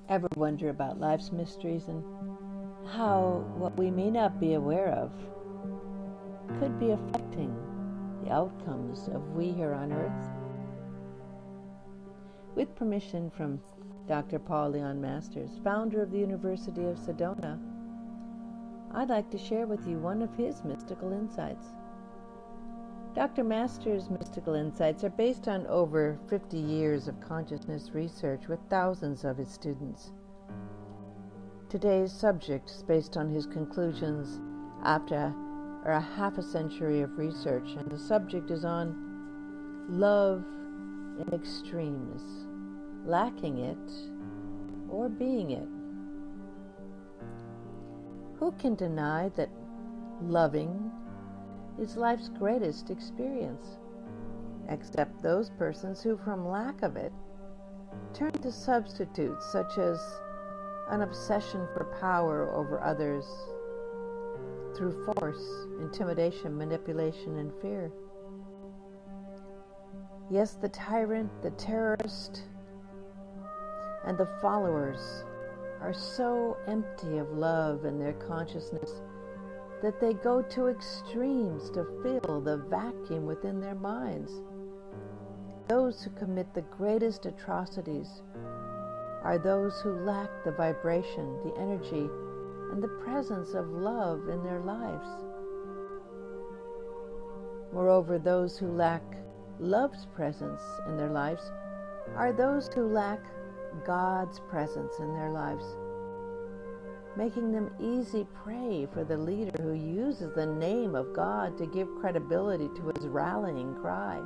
Ever wonder about life's mysteries and how what we may not be aware of could be affecting the outcomes of we here on Earth? With permission from Dr. Paul Leon Masters, founder of the University of Sedona, I'd like to share with you one of his mystical insights. Dr. Masters' mystical insights are based on over 50 years of consciousness research with thousands of his students. Today's subject is based on his conclusions after a half a century of research, and the subject is on love in extremes, lacking it or being it. Who can deny that loving is life's greatest experience, except those persons who, from lack of it, turn to substitutes such as an obsession for power over others through force, intimidation, manipulation, and fear. Yes, the tyrant, the terrorist, and the followers are so empty of love in their consciousness that they go to extremes to fill the vacuum within their minds. Those who commit the greatest atrocities are those who lack the vibration, the energy, and the presence of love in their lives. Moreover, those who lack love's presence in their lives are those who lack God's presence in their lives, making them easy prey for the leader who uses the name of God to give credibility to his rallying cry.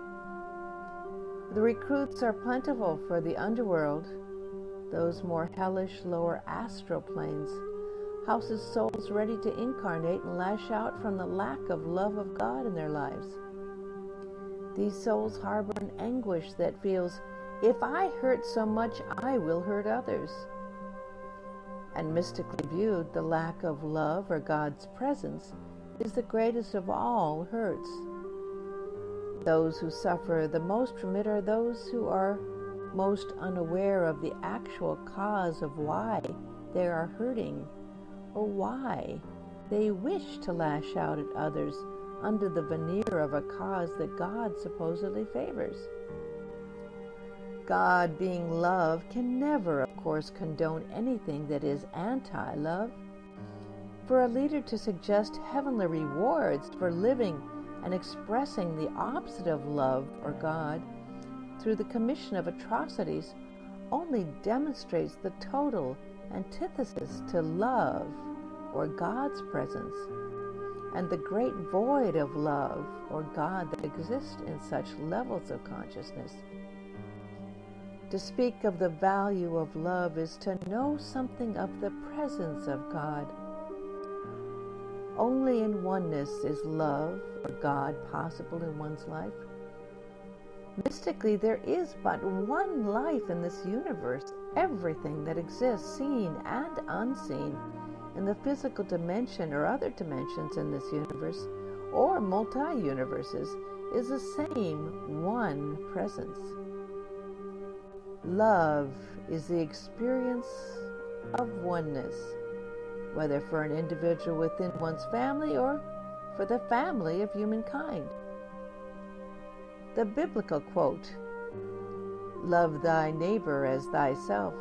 The recruits are plentiful for the underworld, those more hellish lower astral planes, houses souls ready to incarnate and lash out from the lack of love of God in their lives. These souls harbor an anguish that feels, if I hurt so much, I will hurt others. And mystically viewed, the lack of love or God's presence is the greatest of all hurts. Those who suffer the most from it are those who are most unaware of the actual cause of why they are hurting, or why they wish to lash out at others under the veneer of a cause that God supposedly favors. God, being love, can never, of course, condone anything that is anti-love. For a leader to suggest heavenly rewards for living and expressing the opposite of love or God through the commission of atrocities only demonstrates the total antithesis to love or God's presence, and the great void of love or God that exists in such levels of consciousness. To speak of the value of love is to know something of the presence of God. Only in oneness is love or God possible in one's life. Mystically, there is but one life in this universe. Everything that exists, seen and unseen, in the physical dimension or other dimensions in this universe, or multi-universes, is the same one presence. Love is the experience of oneness, whether for an individual within one's family or for the family of humankind. The biblical quote, "Love thy neighbor as thyself,"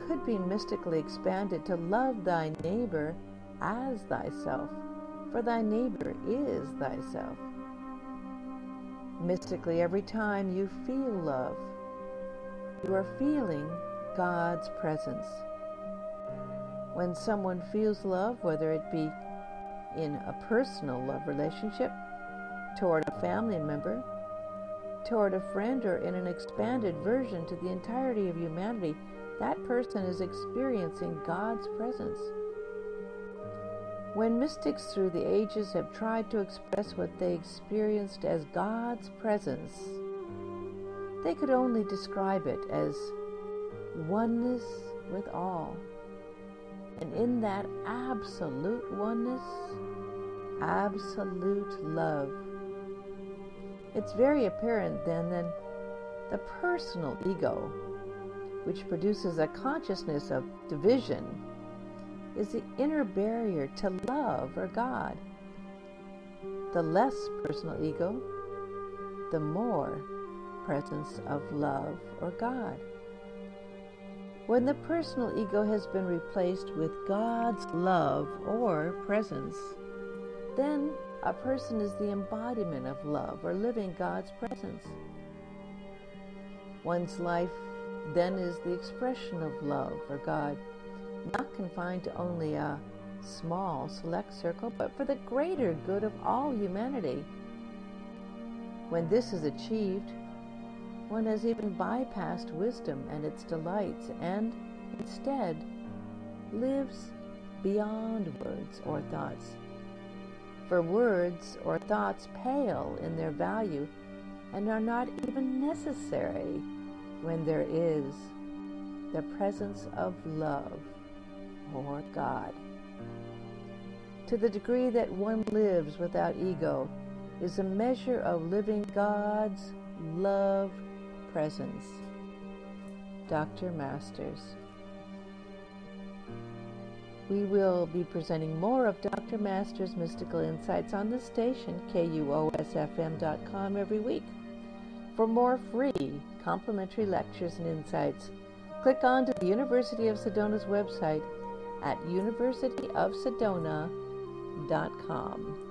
could be mystically expanded to love thy neighbor as thyself, for thy neighbor is thyself. Mystically, every time you feel love, you are feeling God's presence. When someone feels love, whether it be in a personal love relationship, toward a family member, toward a friend, or in an expanded version to the entirety of humanity, that person is experiencing God's presence. When mystics through the ages have tried to express what they experienced as God's presence, they could only describe it as oneness with all. And in that absolute oneness, absolute love. It's very apparent then that the personal ego, which produces a consciousness of division, is the inner barrier to love or God. The less personal ego, the more presence of love or God. When the personal ego has been replaced with God's love or presence, then a person is the embodiment of love or living God's presence. One's life then is the expression of love or God, not confined to only a small, select circle, but for the greater good of all humanity. When this is achieved, one has even bypassed wisdom and its delights and instead lives beyond words or thoughts. For words or thoughts pale in their value and are not even necessary when there is the presence of love or God. To the degree that one lives without ego is a measure of living God's love presence. Dr. Masters. We will be presenting more of Dr. Masters' mystical insights on the station, KUOSFM.com, every week. For more free, complimentary lectures and insights, click on to the University of Sedona's website at universityofsedona.com.